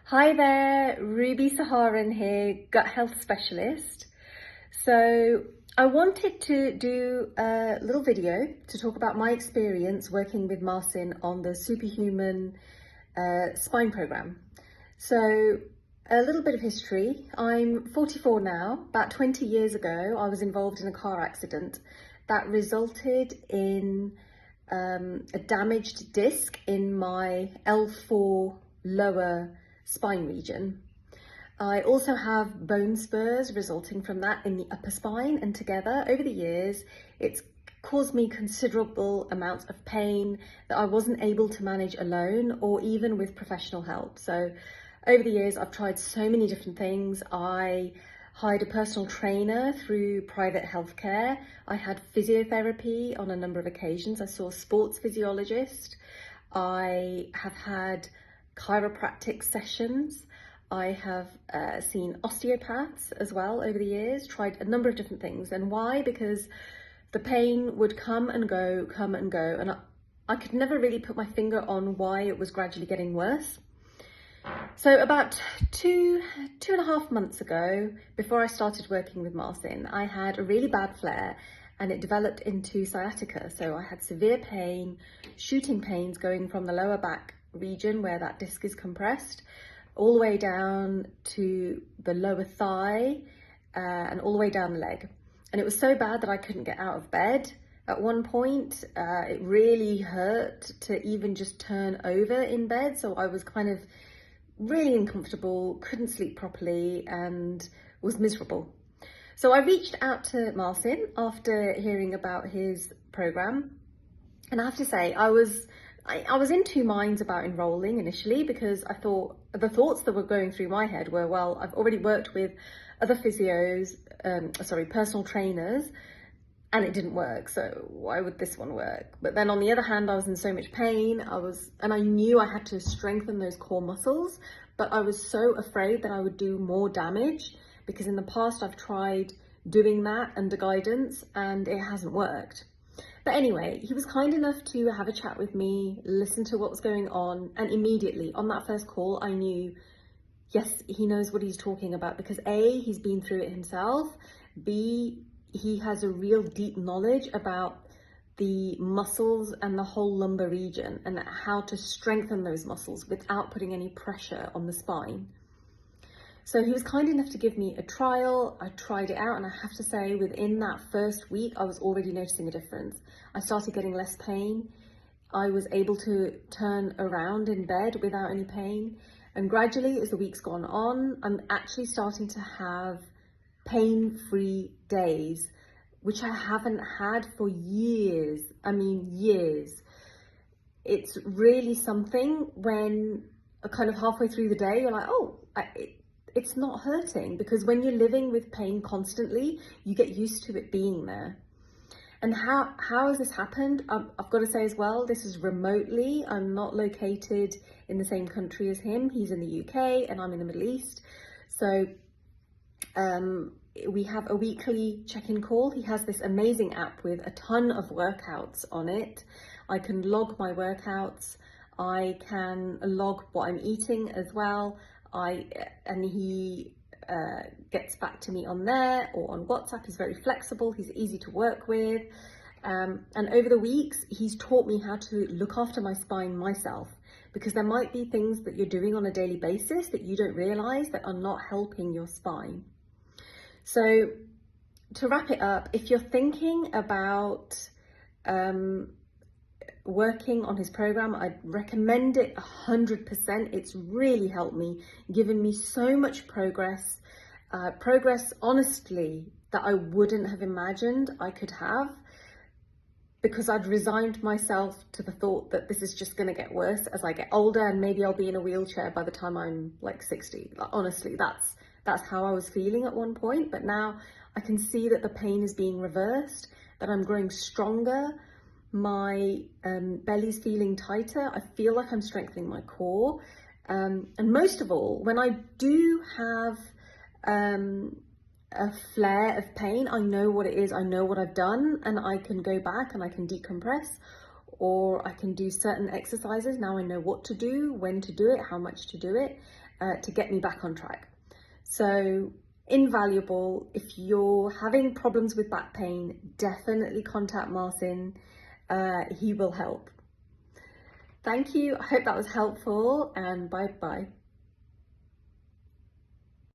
Hi there, Ruby Saharan here, gut health specialist. So I wanted to do a little video to talk about my experience working with Marcin on the Superhuman spine program. So a little bit of history. I'm 44 now. About 20 years ago, I was involved in a car accident that resulted in a damaged disc in my L4 lower spine region. I also have bone spurs resulting from that in the upper spine, and together over the years it's caused me considerable amounts of pain that I wasn't able to manage alone or even with professional help. So over the years I've tried so many different things. I hired a personal trainer through private healthcare. I had physiotherapy on a number of occasions. I saw a sports physiologist. I have had chiropractic sessions. I have seen osteopaths as well over the years, tried a number of different things. And why? Because the pain would come and go, and I could never really put my finger on why it was gradually getting worse. So about two and a half months ago, before I started working with Marcin, I had a really bad flare and it developed into sciatica. So I had severe pain, shooting pains going from the lower back region where that disc is compressed, all the way down to the lower thigh and all the way down the leg. And it was so bad that I couldn't get out of bed. At one point, it really hurt to even just turn over in bed. So I was kind of really uncomfortable, couldn't sleep properly and was miserable. So I reached out to Marcin after hearing about his program. And I have to say, I was in two minds about enrolling initially, because I thought the thoughts that were going through my head were, well, I've already worked with other personal trainers, and it didn't work. So why would this one work? But then on the other hand, I was in so much pain. And I knew I had to strengthen those core muscles, but I was so afraid that I would do more damage, because in the past I've tried doing that under guidance and it hasn't worked. But anyway, he was kind enough to have a chat with me, listen to what was going on, and immediately on that first call, I knew, yes, he knows what he's talking about, because A, he's been through it himself, B, he has a real deep knowledge about the muscles and the whole lumbar region and how to strengthen those muscles without putting any pressure on the spine. So he was kind enough to give me a trial. I tried it out, and I have to say, within that first week, I was already noticing a difference. I started getting less pain. I was able to turn around in bed without any pain. And gradually, as the week's gone on, I'm actually starting to have pain-free days, which I haven't had for years. I mean, years. It's really something when kind of halfway through the day, you're like, oh, it's not hurting, because when you're living with pain constantly, you get used to it being there. And how has this happened? I've got to say as well, this is remotely. I'm not located in the same country as him. He's in the UK and I'm in the Middle East. So we have a weekly check-in call. He has this amazing app with a ton of workouts on it. I can log my workouts. I can log what I'm eating as well. And he gets back to me on there or on WhatsApp. He's very flexible. He's easy to work with. And over the weeks, he's taught me how to look after my spine myself, because there might be things that you're doing on a daily basis that you don't realize that are not helping your spine. So to wrap it up, if you're thinking about working on his program, I'd recommend it 100%. It's really helped me, given me so much progress honestly that I wouldn't have imagined I could have, because I'd resigned myself to the thought that this is just going to get worse as I get older, and maybe I'll be in a wheelchair by the time I'm like 60. Like, honestly, that's how I was feeling at one point. But now I can see that the pain is being reversed, that I'm growing stronger. My belly's feeling tighter. I feel like I'm strengthening my core. And most of all, when I do have a flare of pain, I know what it is, I know what I've done, and I can go back and I can decompress. or I can do certain exercises. Now I know what to do, when to do it, how much to do it, to get me back on track. So invaluable. If you're having problems with back pain, definitely contact Marcin. He will help. Thank you. I hope that was helpful, and bye bye.